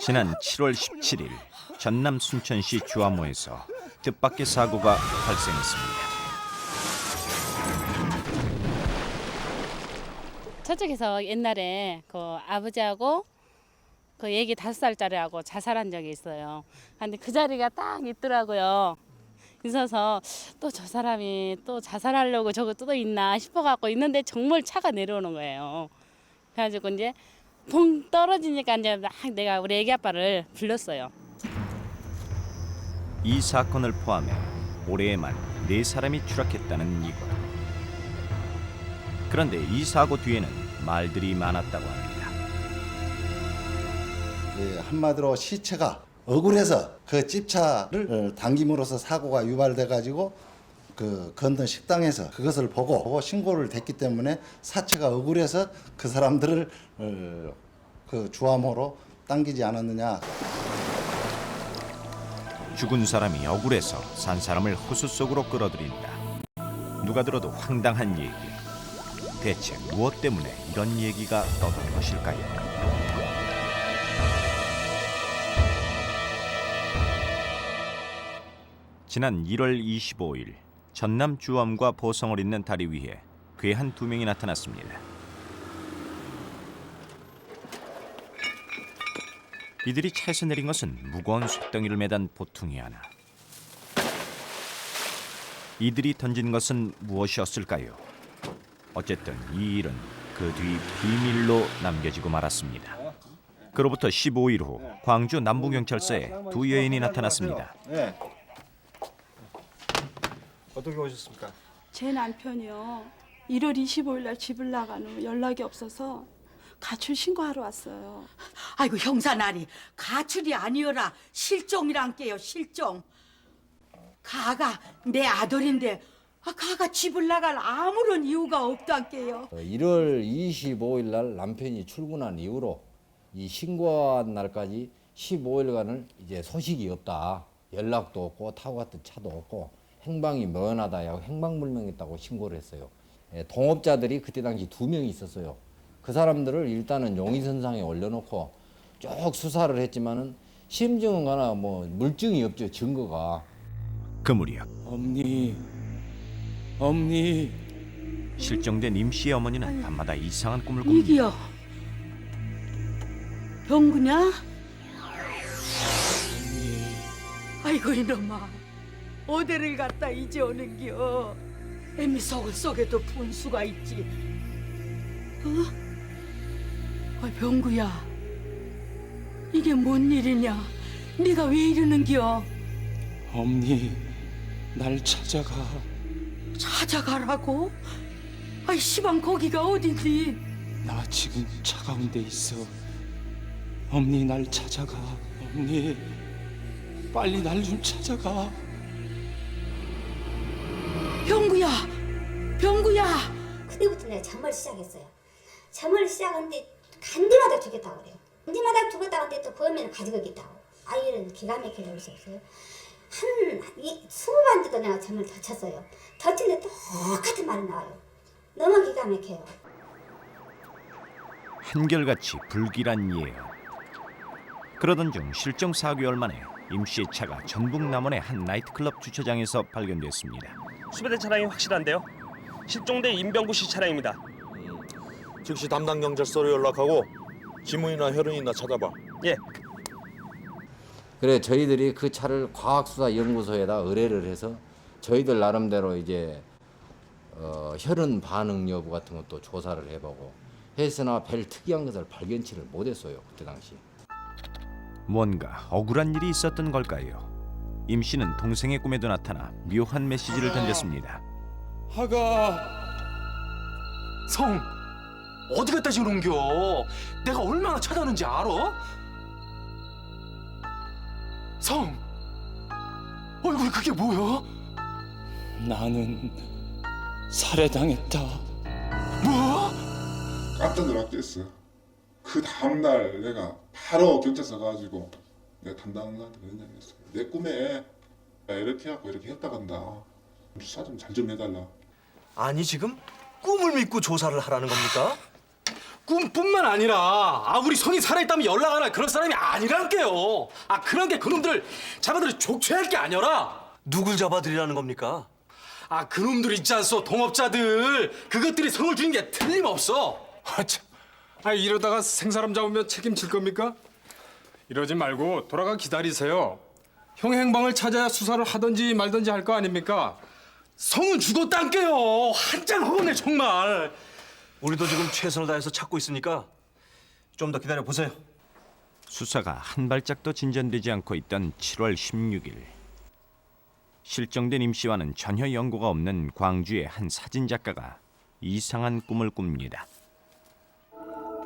지난 7월 17일 전남 순천시 주암호에서 뜻밖의 사고가 발생했습니다. 저쪽에서 옛날에 그 아버지하고 그 애기 5살짜리하고 자살한 적이 있어요. 근데 그 자리가 딱 있더라고요. 있어서 또 저 사람이 또 자살하려고 저거 또 있나 싶어갖고 있는데 정말 차가 내려오는 거예요. 그래가지고 이제 붕 떨어지니까 이제 막 내가 우리 애기 아빠를 불렀어요. 이 사건을 포함해 올해에만 4사람이 추락했다는 이곳. 그런데 이 사고 뒤에는 말들이 많았다고 합니다. 한마디로 시체가 억울해서 그 찝차를 당김으로써 사고가 유발돼 가지고 그 건너 식당에서 그것을 보고 신고를 됐기 때문에 사체가 억울해서 그 사람들을 그 주암호로 당기지 않았느냐. 죽은 사람이 억울해서 산 사람을 호수 속으로 끌어들인다. 누가 들어도 황당한 얘기. 대체 무엇 때문에 이런 얘기가 떠도는 것일까요? 지난 1월 25일 전남 주암과 보성을 잇는 다리 위에 괴한 2명이 나타났습니다. 이들이 차에서 내린 것은 무거운 쇳덩이를 매단 보퉁이 하나. 이들이 던진 것은 무엇이었을까요? 어쨌든 이 일은 그 뒤 비밀로 남겨지고 말았습니다. 그로부터 15일 후 광주 남부경찰서에 2 여인이 나타났습니다. 네. 어떻게 오셨습니까? 제 남편이요. 1월 25일 날 집을 나간 후 연락이 없어서 가출 신고하러 왔어요. 아이고 형사나리 가출이 아니어라 실종이란 게요 실종. 가가 내 아들인데 가가 집을 나갈 아무런 이유가 없단 게요. 1월 25일 날 남편이 출근한 이후로 이 신고한 날까지 15일간을 이제 소식이 없다. 연락도 없고 타고 갔던 차도 없고 행방이 묘연하다 하고 행방불명했다고 신고를 했어요. 동업자들이 그때 당시 2명이 있었어요. 그 사람들을 일단은 용의선상에 올려놓고 쭉 수사를 했지만은 심증은 가나 뭐 물증이 없죠. 증거가. 그 무렵 엄니 실종된 임 씨의 어머니는 밤마다 이상한 꿈을 꿉니다. 이기요. 병구냐? 아이고 이놈아 어디를 갔다 이제 오는겨. 애미 속에도 분수가 있지. 병구야 이게 뭔 일이냐. 네가 왜 이러는겨. 엄니 날 찾아가. 찾아가라고? 아이 시방 거기가 어딘지. 나 지금 차가운 데 있어. 엄니 날 찾아가. 엄니 빨리 날 좀 찾아가. 병구야 그때부터 내가 잠을 시작했어요. 잠을 시작하는데 간디마다 죽겠다고 그래요. 간디마다 죽었다고 하는데 또 범인을 가지고 있겠다고. 아이는 기가 막히게 올 수 없어요. 한 20번 정도 내가 잠을 더 쳤어요. 더 쳤는데 똑같은 말이 나와요. 너무 기가 막혀요. 한결같이 불길한 예언. 그러던 중 실종 4개월 만에 임 씨의 차가 전북 남원의 한 나이트클럽 주차장에서 발견됐습니다. 수배된 차량이 확실한데요. 실종된 임병구 씨 차량입니다. 즉시 담당 경찰서로 연락하고 지문이나 혈흔이나 찾아봐. 예. 그래 저희들이 그 차를 과학수사연구소에다 의뢰를 해서 저희들 나름대로 이제 혈흔 반응 여부 같은 것도 조사를 해보고 했으나 별 특이한 것을 발견치를 못했어요. 그때 당시. 뭔가 억울한 일이 있었던 걸까요? 임 씨는 동생의 꿈에도 나타나 묘한 메시지를 던졌습니다. 하가 성 어디 갔다 지금 옮겨. 내가 얼마나 찾아오는지 알아? 성 얼굴 그게 뭐야? 나는 살해당했다. 뭐? 깜짝 놀랐겠어. 그 다음날 내가 바로 경찰서 가가지고 내가 담당자한테 그런 얘기 했어. 내 꿈에 이렇게 하고 이렇게 했다 간다. 수사 좀 잘 좀 해달라. 아니 지금 꿈을 믿고 조사를 하라는 겁니까? 꿈뿐만 아니라 우리 손이 살아있다면 연락하나 그런 사람이 아니란게요. 그런 게 그놈들 잡아들여 족쇄할 게 아니라. 누굴 잡아들이라는 겁니까? 그놈들 있지 않소, 동업자들. 그것들이 성을 주는 게 틀림없어. 이러다가 생사람 잡으면 책임질 겁니까? 이러지 말고 돌아가 기다리세요. 형 행방을 찾아야 수사를 하든지 말든지 할 거 아닙니까? 성은 죽었단게요. 한장 허네 정말. 우리도 지금 최선을 다해서 찾고 있으니까 좀 더 기다려 보세요. 수사가 한 발짝도 진전되지 않고 있던 7월 16일. 실종된 임 씨와는 전혀 연고가 없는 광주의 한 사진 작가가 이상한 꿈을 꿉니다.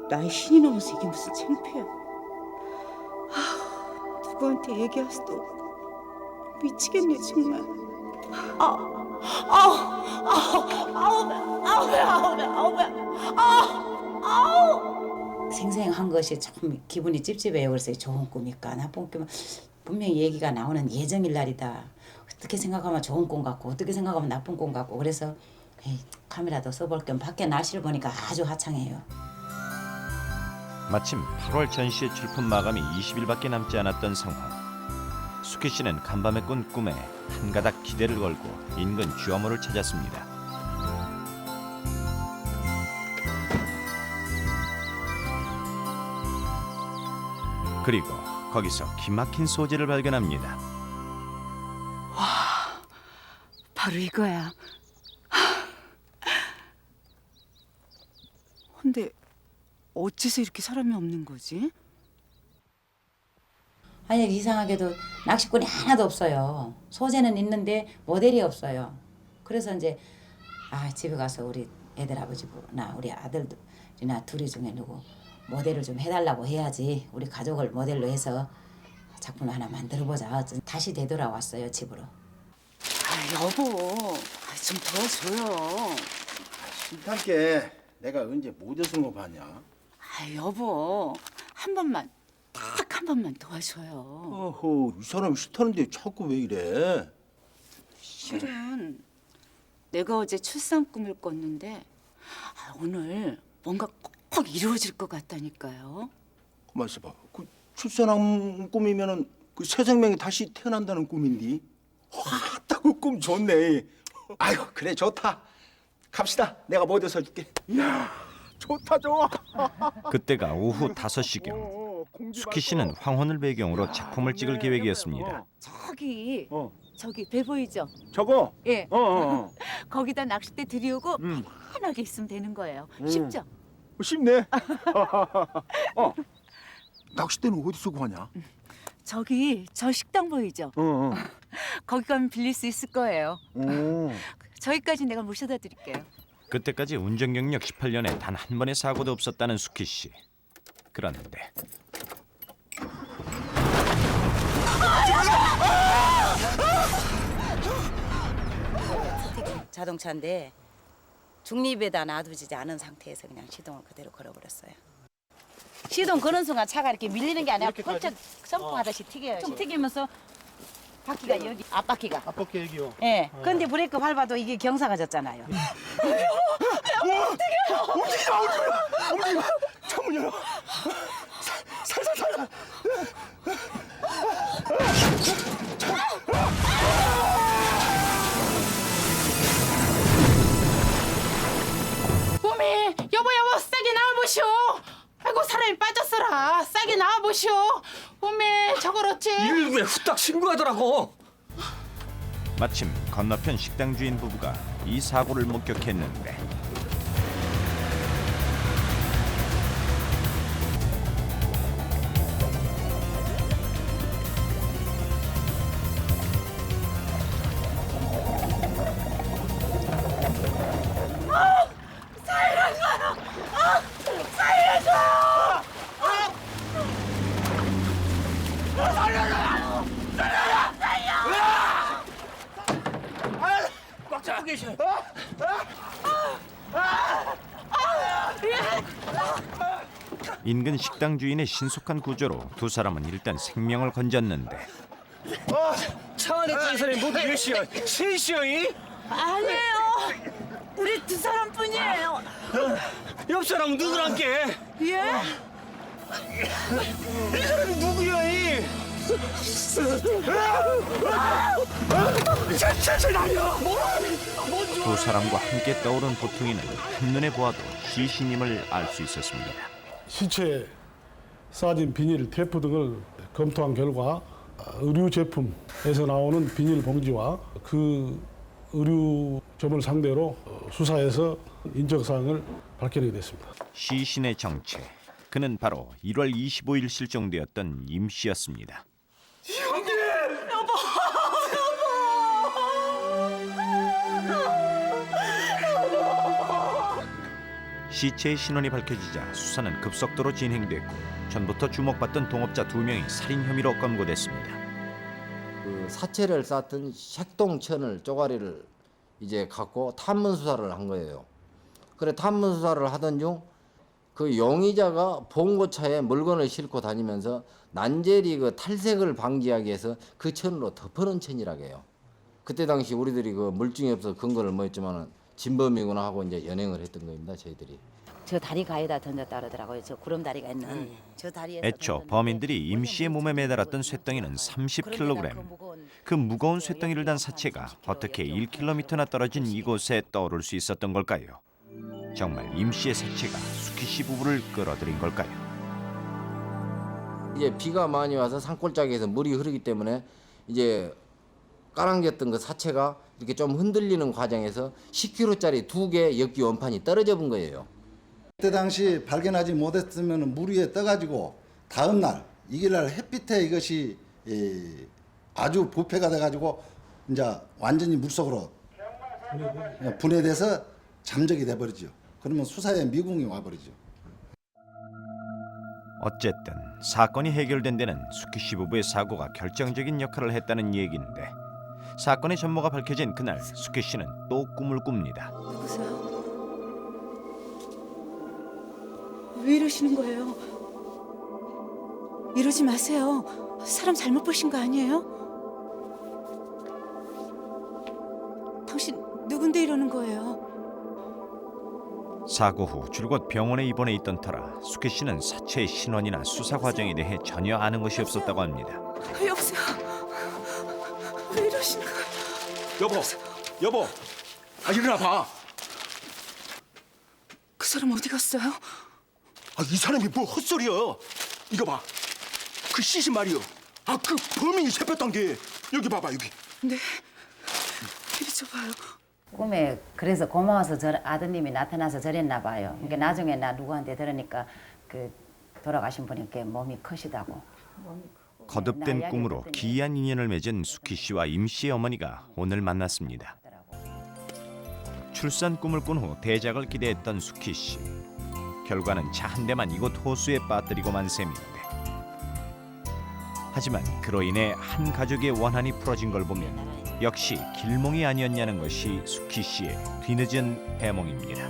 나의 신이 넘어서 이게 무슨 창피야. 누구한테 얘기할 수도 없고 미치겠네 정말. 생생한 것이 좀 기분이 찝찝해요. 그래서 좋은 꿈일까 나쁜 꿈, 분명히 얘기가 나오는 예정일 날이다. 어떻게 생각하면 좋은 꿈 같고 어떻게 생각하면 나쁜 꿈 같고. 그래서 카메라도 써볼 겸 밖에 날씨를 보니까 아주 화창해요. 마침 8월 전시회 출품 마감이 20일밖에 남지 않았던 상황. 수키 씨는 간밤에 꾼 꿈에 한 가닥 기대를 걸고 인근 쥐어모를 찾았습니다. 그리고 거기서 기막힌 소재를 발견합니다. 와, 바로 이거야. 근데 어째서 이렇게 사람이 없는 거지? 아니 이상하게도 낚시꾼이 하나도 없어요. 소재는 있는데 모델이 없어요. 그래서 이제 집에 가서 우리 애들 아버지나 우리 아들이나 둘이 중에 누구 모델을 좀 해달라고 해야지 우리 가족을 모델로 해서 작품을 하나 만들어보자. 다시 되돌아왔어요 집으로. 여보, 좀 도와줘요. 싫단께 내가 언제 못해준 거 봤냐? 여보, 한 번만, 딱 한 번만 도와줘요. 어허, 이 사람 싫다는데 자꾸 왜 이래? 실은 내가 어제 출산 꿈을 꿨는데 오늘 뭔가 꼭 이루어질 것 같다니까요. 가만 있어봐. 그 출산한 꿈이면은 그 새 생명이 다시 태어난다는 꿈인데. 왔다고 꿈 좋네. 아이고 그래 좋다. 갑시다. 내가 못해서 줄게. 이야, 좋다 좋아. 그때가 오후 5시경. 수키 씨는 황혼을 배경으로 작품을 찍을 계획이었습니다. 저기 배 보이죠? 저거? 예. 거기다 낚싯대 들이오고 편하게 있으면 되는 거예요. 쉽죠? 쉽네. 낚싯대는 어디서 구하냐? 저기 저 식당 보이죠? 거기 가면 빌릴 수 있을 거예요. 저기까지 내가 모셔다 드릴게요. 그때까지 운전 경력 18년에 단 한 번의 사고도 없었다는 수키 씨. 그런데 자동차인데 중립에다 놔두지 않은 상태에서 그냥 시동을 그대로 걸어버렸어요. 시동 거는 순간 차가 이렇게 밀리는 게 아니라 펄쩍 점프하듯이 튀겨요. 좀 튀기면서 바퀴가 여기 앞바퀴가. 앞바퀴 여기요. 예. 근데 브레이크 밟아도 이게 경사가 졌잖아요. 움직이마. 창문 열어. 살살. 어메, 여보 싸게 나와보시오. 아이고 사람이 빠졌어라. 싸게 나와보시오. 어메 저걸 어째. 119에 후딱 신고하더라고. 마침 건너편 식당 주인 부부가 이 사고를 목격했는데 꽉 잡고 계셔. 인근 식당 주인의 신속한 구조로 두 사람은 일단 생명을 건졌는데 차 안에 찐 사람이 모두 몇이야? 셋이요? 아니에요. 우리 두 사람뿐이에요. 옆 사람은 누구란게? 예? 이 사람이 누구야 이? 천천히 달려. 두 사람과 함께 떠오른 보통이는 한눈에 보아도 시신임을 알 수 있었습니다. 시체에 싸진 비닐 테이프 등을 검토한 결과 의류 제품에서 나오는 비닐 봉지와 그 의류점을 상대로 수사해서 인적사항을 밝혀내게 됐습니다. 시신의 정체, 그는 바로 1월 25일 실종되었던 임 씨였습니다. 형님! 여보! 시체의 신원이 밝혀지자 수사는 급속도로 진행됐고 전부터 주목받던 동업자 2명이 살인 혐의로 검거됐습니다. 그 사체를 쌌던 색동천을 쪼가리를 이제 갖고 탐문 수사를 한 거예요. 그래 탐문 수사를 하던 중 그 용의자가 봉고차에 물건을 싣고 다니면서 난제리 그 탈색을 방지하기 위해서 그 천으로 덮어놓은 천이라고 해요. 그때 당시 우리들이 그 물증이 없어서 근거를 뭐 했지만은 진범이구나 하고 이제 연행을 했던 겁니다, 저희들이. 저 다리 가에다 던졌다 그러더라고요. 저 구름다리가 있는 저 다리에. 애초 범인들이 임 씨의 몸에 매달았던 쇳덩이는 30kg. 그 무거운 쇳덩이를 단 사체가 어떻게 1km나 떨어진 이곳에 떠오를 수 있었던 걸까요? 정말 임 씨의 사체가 수키 씨 부부를 끌어들인 걸까요? 이제 비가 많이 와서 산골짜기에서 물이 흐르기 때문에 이제 깔아앉았던 그 사체가 이렇게 좀 흔들리는 과정에서 10kg짜리 2개 엽기 원판이 떨어져 본 거예요. 그때 당시 발견하지 못했으면 물 위에 떠가지고 다음 날 이길날 햇빛에 이것이 아주 부패가 돼가지고 이제 완전히 물속으로 분해돼서 잠적이 돼버리죠. 그러면 수사에 미궁이 와버리죠. 어쨌든 사건이 해결된 데는 수키 씨 부부의 사고가 결정적인 역할을 했다는 얘기인데 사건의 전모가 밝혀진 그날 수키 씨는 또 꿈을 꿉니다. 누구세요? 왜 이러시는 거예요? 이러지 마세요. 사람 잘못 보신 거 아니에요? 당신 누군데 이러는 거예요? 사고 후 줄곧 병원에 입원해 있던 터라 수키 씨는 사체의 신원이나 수사 과정에 대해 전혀 아는 것이 없었다고 합니다. 여보세요. 왜 이러시는 거예요? 여보, 일어나 봐. 그 사람 어디 갔어요? 이 사람이 뭐 헛소리야. 이거 봐. 그 시신 말이요. 그 범인이 잡혔던 게 여기 봐봐 여기. 네. 이리 줘봐요. 꿈에 그래서 고마워서 저 아드님이 나타나서 저랬나 봐요. 그러니까 나중에 나 누구한테 들으니까 그 돌아가신 분께 몸이 크시다고. 거듭된 꿈으로 기이한 인연을 맺은 수키 씨와 임 씨의 어머니가 오늘 만났습니다. 출산 꿈을 꾼 후 대작을 기대했던 수키 씨. 결과는 차 한 대만 이곳 호수에 빠뜨리고만 셈인데. 하지만 그로 인해 한 가족의 원한이 풀어진 걸 보면 역시 길몽이 아니었냐는 것이 수키 씨의 뒤늦은 해몽입니다.